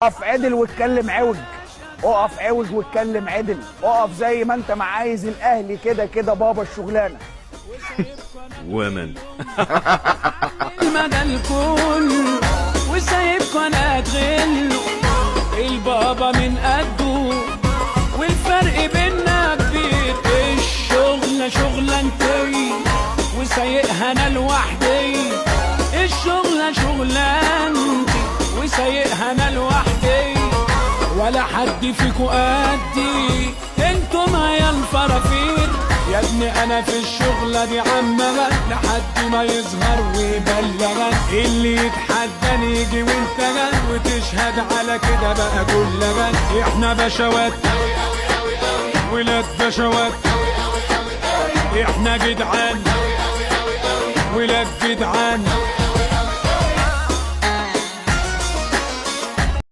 اقف عدل واتكلم عوج. اقف عوج واتكلم عدل. اقف زي ما انت ما عايز الاهلي كده كده بابا الشغلانه. ومن المجال كله وسايبكوا انا اتغل البابا من قده والفرق بينا كبير. الشغلة شغلانتي وسايقها انا لوحدي. الشغلة شغلانتي وسايقها انا لوحدي. ولا حد فيكوا قدي انتوا معايا الفرافير. يا ابني انا في الشغلة دي عمغة لحد ما يظهر ويبلغك. اللي يتحداني يجي وانت جن وتشهد على كده بقى كل جن. احنا بشوات ولاد بشوات. احنا جدعان ولاد جدعان.